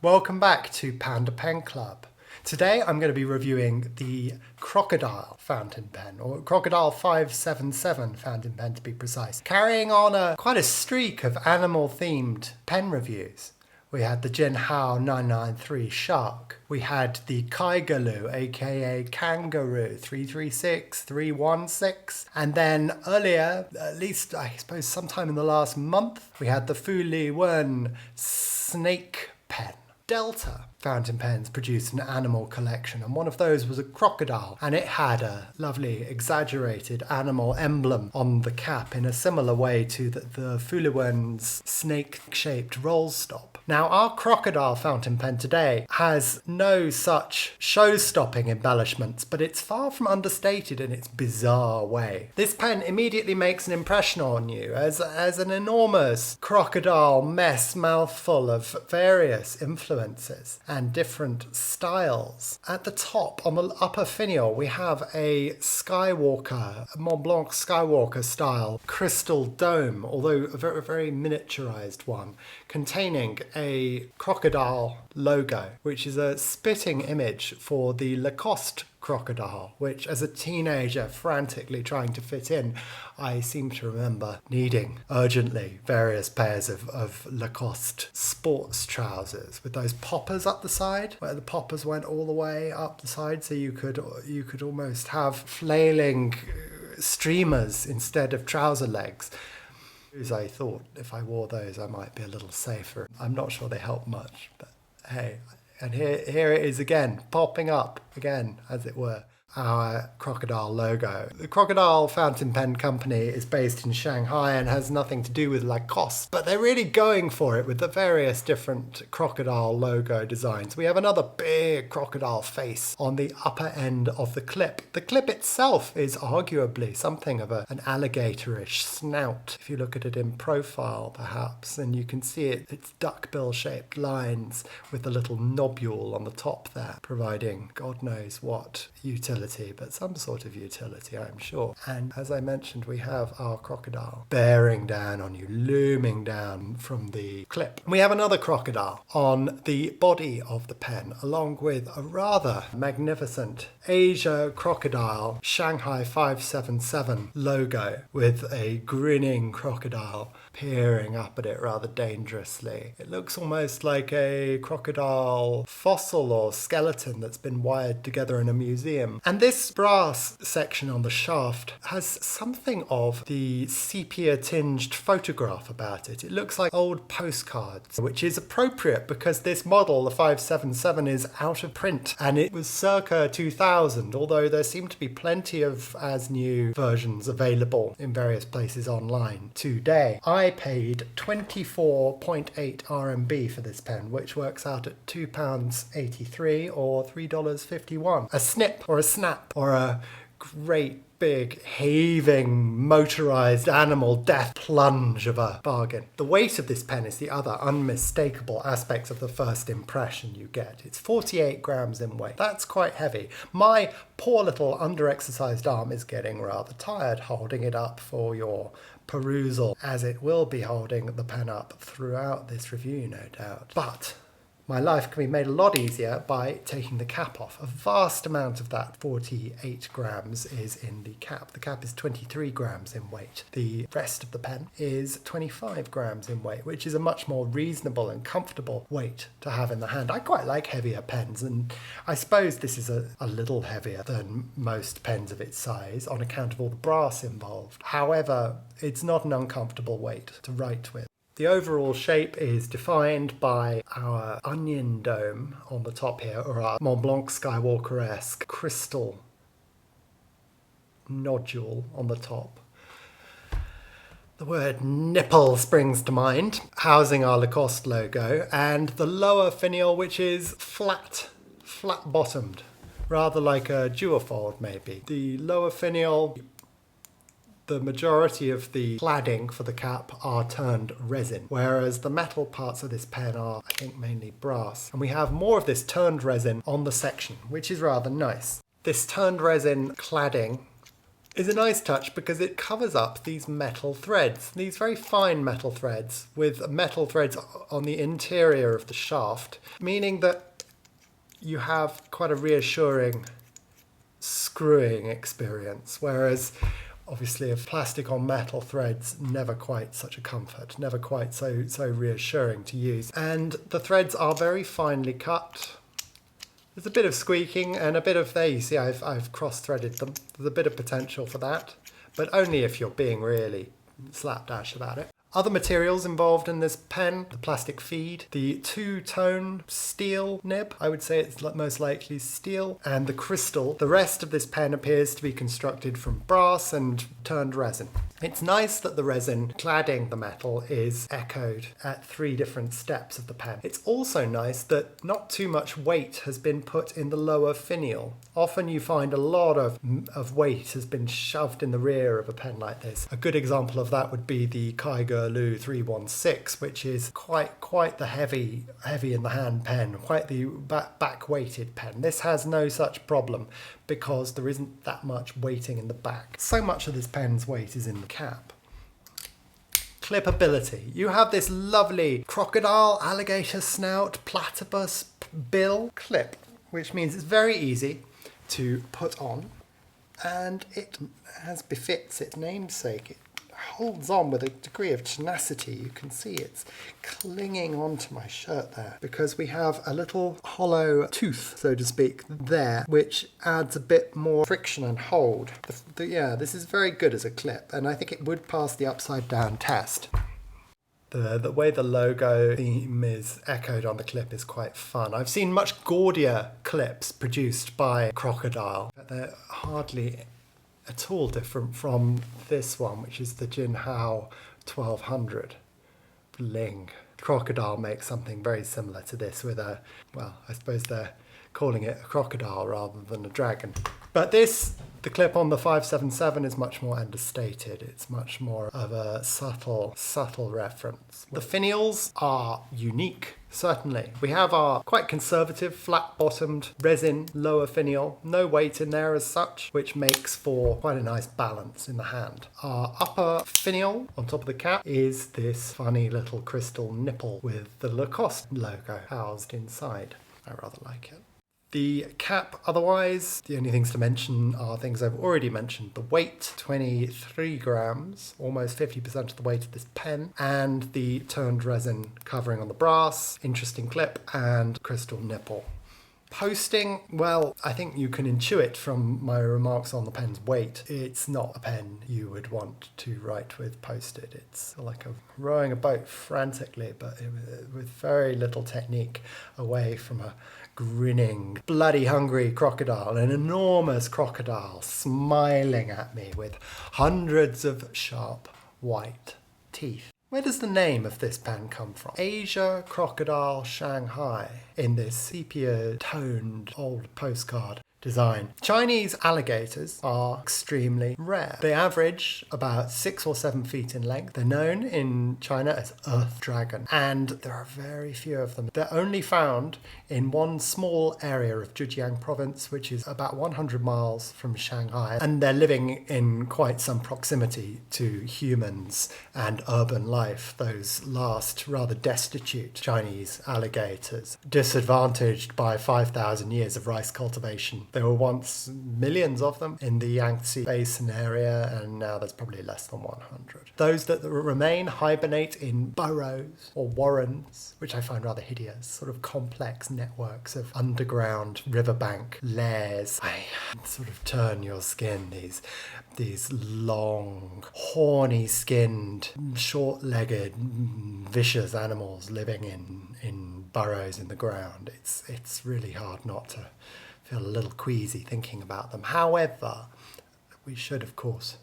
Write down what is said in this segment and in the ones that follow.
Welcome back to PandaPenClub. Today I'm going to be reviewing the Crocodile fountain pen, or Crocodile 577 fountain pen to be precise, carrying on quite a streak of animal-themed pen reviews. We had the Jinhao 993 Shark. We had the Kaigaloo, aka Kangaroo 336, 316. And then earlier, at least I suppose sometime in the last month, we had the Fuli Wen Snake Pen. Delta fountain pens produced an animal collection, and one of those was a crocodile, and it had a lovely exaggerated animal emblem on the cap in a similar way to the Fuliwen's snake-shaped roll stop. Now, our crocodile fountain pen today has no such show-stopping embellishments, but it's far from understated in its bizarre way. This pen immediately makes an impression on you as an enormous crocodile mess mouthful of various influences and different styles. At the top, on the upper finial, we have a Skywalker, a Mont Blanc Skywalker style crystal dome, although a very miniaturized one, containing a crocodile logo, which is a spitting image for the Lacoste crocodile, which as a teenager frantically trying to fit in, I seem to remember needing urgently various pairs of Lacoste sports trousers with those poppers up the side, where the poppers went all the way up the side, so you could almost have flailing streamers instead of trouser legs. As I thought if I wore those I might be a little safer. I'm not sure they help much, but hey. And here it is again, popping up again, as it were, our crocodile logo. The Crocodile Fountain Pen Company is based in Shanghai and has nothing to do with Lacoste, but they're really going for it with the various different crocodile logo designs. We have another big crocodile face on the upper end of the clip. The clip itself is arguably something of an alligatorish snout. If you look at it in profile, perhaps, and you can see its duckbill-shaped lines with the little nobule on the top there, providing God knows what utility, but some sort of utility, I'm sure. And as I mentioned, we have our crocodile bearing down on you, looming down from the clip. We have another crocodile on the body of the pen, along with a rather magnificent Asia Crocodile Shanghai 577 logo with a grinning crocodile peering up at it rather dangerously. It looks almost like a crocodile fossil or skeleton that's been wired together in a museum. And this brass section on the shaft has something of the sepia-tinged photograph about it. It looks like old postcards, which is appropriate because this model, the 577, is out of print, and it was circa 2000, although there seem to be plenty of as-new versions available in various places online today. I paid 24.8 RMB for this pen, which works out at £2.83 or $3.51. A snip or a snap or a great big heaving motorized animal death plunge of a bargain. The weight of this pen is the other unmistakable aspect of the first impression you get. It's 48 grams in weight. That's quite heavy. My poor little under-exercised arm is getting rather tired holding it up for your perusal, as it will be holding the pen up throughout this review, no doubt. But my life can be made a lot easier by taking the cap off. A vast amount of that 48 grams is in the cap. The cap is 23 grams in weight. The rest of the pen is 25 grams in weight, which is a much more reasonable and comfortable weight to have in the hand. I quite like heavier pens, and I suppose this is a little heavier than most pens of its size on account of all the brass involved. However, it's not an uncomfortable weight to write with. The overall shape is defined by our onion dome on the top here, or our Mont Blanc Skywalker-esque crystal nodule on the top. The word nipple springs to mind, housing our Lacoste logo, and the lower finial, which is flat-bottomed, rather like a duofold maybe. The lower finial, the majority of the cladding for the cap are turned resin, whereas the metal parts of this pen are, I think, mainly brass. And we have more of this turned resin on the section, which is rather nice. This turned resin cladding is a nice touch because it covers up these metal threads, these very fine metal threads with metal threads on the interior of the shaft, meaning that you have quite a reassuring screwing experience, whereas obviously if plastic on metal threads, never quite such a comfort, never quite so reassuring to use. And the threads are very finely cut. There's a bit of squeaking and a bit of, there you see I've cross-threaded them. There's a bit of potential for that, but only if you're being really slapdash about it. Other materials involved in this pen: the plastic feed, the two-tone steel nib, I would say it's most likely steel, and the crystal. The rest of this pen appears to be constructed from brass and turned resin. It's nice that the resin cladding the metal is echoed at 3 different steps of the pen. It's also nice that not too much weight has been put in the lower finial. Often you find a lot of weight has been shoved in the rear of a pen like this. A good example of that would be the Kaiger Lu 316, which is quite the heavy in the hand pen, quite the back-weighted pen. This has no such problem because there isn't that much weighting in the back. So much of this pen's weight is in the cap. Clippability. You have this lovely crocodile, alligator snout, platypus bill clip, which means it's very easy to put on, and it, as befits its namesake, it holds on with a degree of tenacity. You can see it's clinging onto my shirt there because we have a little hollow tooth, so to speak, there, which adds a bit more friction and hold. Yeah, this is very good as a clip, and I think it would pass the upside down test. The way the logo theme is echoed on the clip is quite fun. I've seen much gaudier clips produced by Crocodile, but they're hardly at all different from this one, which is the Jinhao 1200 Bling. Crocodile makes something very similar to this with a, well, I suppose they're calling it a crocodile rather than a dragon. But this, the clip on the 577, is much more understated. It's much more of a subtle reference. The finials are unique, certainly. We have our quite conservative, flat-bottomed resin lower finial, no weight in there as such, which makes for quite a nice balance in the hand. Our upper finial on top of the cap is this funny little crystal nipple with the Lacoste logo housed inside. I rather like it. The cap, otherwise, the only things to mention are things I've already mentioned. The weight, 23 grams, almost 50% of the weight of this pen, and the turned resin covering on the brass, interesting clip, and crystal nipple. Posting, well, I think you can intuit from my remarks on the pen's weight. It's not a pen you would want to write with posted. It's like rowing a boat frantically, but with very little technique, away from a grinning, bloody hungry crocodile, an enormous crocodile smiling at me with hundreds of sharp white teeth. Where does the name of this pen come from? Asia Crocodile Shanghai, in this sepia-toned old postcard design. Chinese alligators are extremely rare. They average about 6 or 7 feet in length. They're known in China as earth dragon, and there are very few of them. They're only found in one small area of Zhejiang province, which is about 100 miles from Shanghai, and they're living in quite some proximity to humans and urban life, those last rather destitute Chinese alligators, disadvantaged by 5,000 years of rice cultivation. There were once millions of them in the Yangtze Basin area, and now there's probably less than 100. Those that remain hibernate in burrows or warrens, which I find rather hideous, sort of complex networks of underground riverbank lairs. I sort of turn your skin, these long, horny-skinned, short-legged, vicious animals living in burrows in the ground. It's really hard not to feel a little queasy thinking about them. However, we should, of course,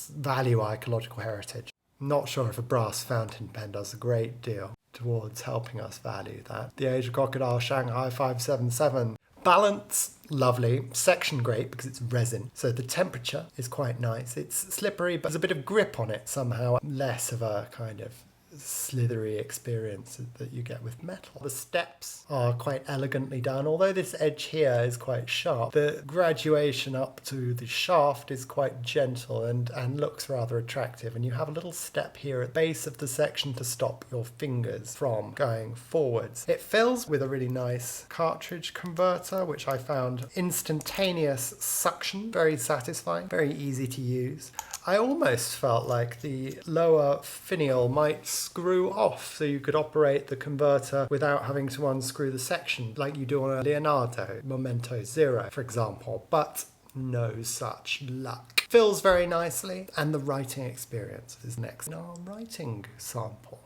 value our ecological heritage. Not sure if a brass fountain pen does a great deal towards helping us value that. The Asia Crocodile Shanghai 577. Balance, lovely. Section great because it's resin, so the temperature is quite nice. It's slippery, but there's a bit of grip on it somehow. Less of a kind of slithery experience that you get with metal. The steps are quite elegantly done, although this edge here is quite sharp. The graduation up to the shaft is quite gentle and looks rather attractive, and you have a little step here at the base of the section to stop your fingers from going forwards. It fills with a really nice cartridge converter, which I found instantaneous suction, very satisfying, very easy to use. I almost felt like the lower finial might screw off, so you could operate the converter without having to unscrew the section like you do on a Leonardo Momento Zero, for example, but no such luck. Fills very nicely, and the writing experience is next in our writing sample.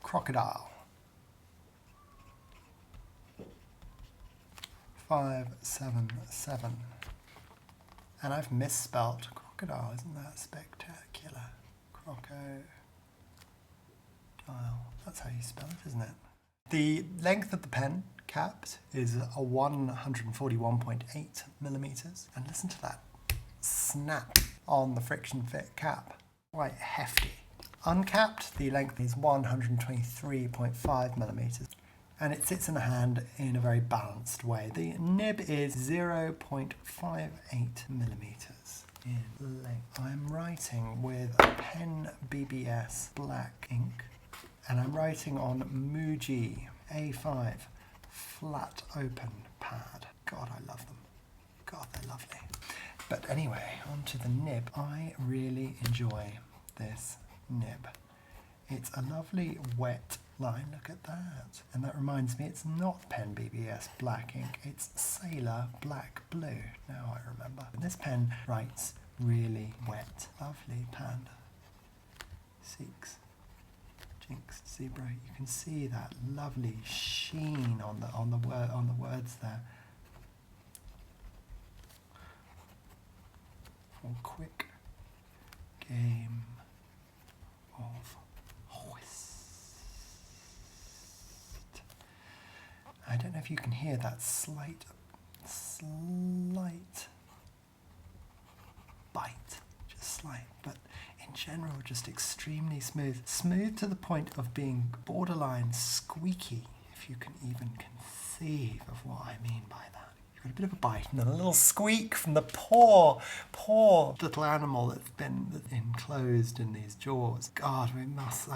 Crocodile. 577. And I've misspelt crocodile, isn't that spectacular? Crocodile. That's how you spell it, isn't it? The length of the pen capped is a 141.8 millimeters. And listen to that snap on the friction fit cap. Quite hefty. Uncapped, the length is 123.5 millimeters. And it sits in the hand in a very balanced way. The nib is 0.58 millimeters in length. I'm writing with a pen BBS black ink, and I'm writing on Muji A5 flat open pad. God, I love them. God, they're lovely. But anyway, onto the nib. I really enjoy this nib. It's a lovely wet line, look at that. And that reminds me, it's not pen BBS black ink, it's Sailor Black Blue. Now I remember. And this pen writes really wet. Lovely panda. Six. Jinxed zebra. You can see that lovely sheen on the words there. For quick game of I don't know if you can hear that slight bite, just slight, but in general just extremely smooth. Smooth to the point of being borderline squeaky, if you can even conceive of what I mean by that. You've got a bit of a bite and then a little squeak from the poor little animal that's been enclosed in these jaws. God, I must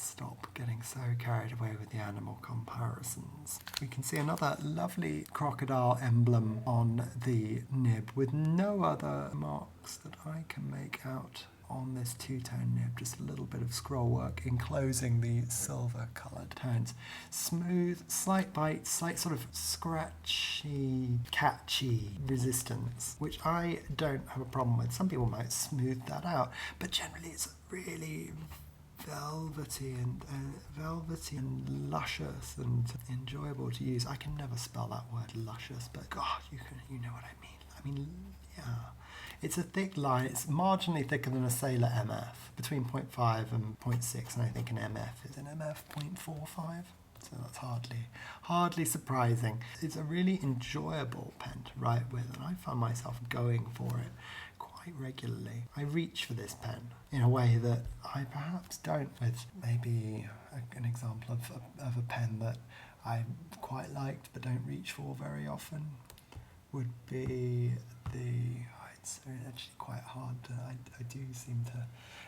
stop getting so carried away with the animal comparisons. We can see another lovely crocodile emblem on the nib with no other marks that I can make out on this two-tone nib, just a little bit of scroll work enclosing the silver coloured tones. Smooth, slight bite, slight sort of scratchy, catchy resistance, which I don't have a problem with. Some people might smooth that out, but generally it's really velvety and luscious and enjoyable to use. I can never spell that word luscious, but God, you know what I mean. I mean, yeah. It's a thick line. It's marginally thicker than a Sailor MF, between 0.5 and 0.6, and I think an MF is an MF 0.45. So that's hardly surprising. It's a really enjoyable pen to write with, and I find myself going for it quite regularly. I reach for this pen in a way that I perhaps don't with maybe an example of a pen that I quite liked but don't reach for very often would be it's actually quite hard. I do seem to,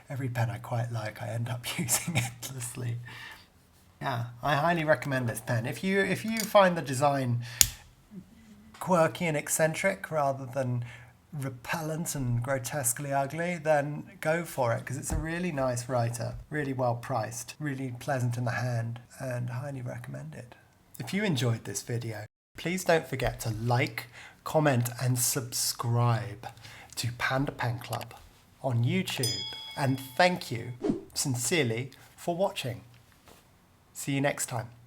every pen I quite like, I end up using endlessly. Yeah, I highly recommend this pen. If you find the design quirky and eccentric rather than repellent and grotesquely ugly, then go for it, because it's a really nice writer, really well priced, really pleasant in the hand, and highly recommend it. If you enjoyed this video, please don't forget to like, comment and subscribe to PandaPenClub on YouTube. And thank you sincerely for watching. See you next time.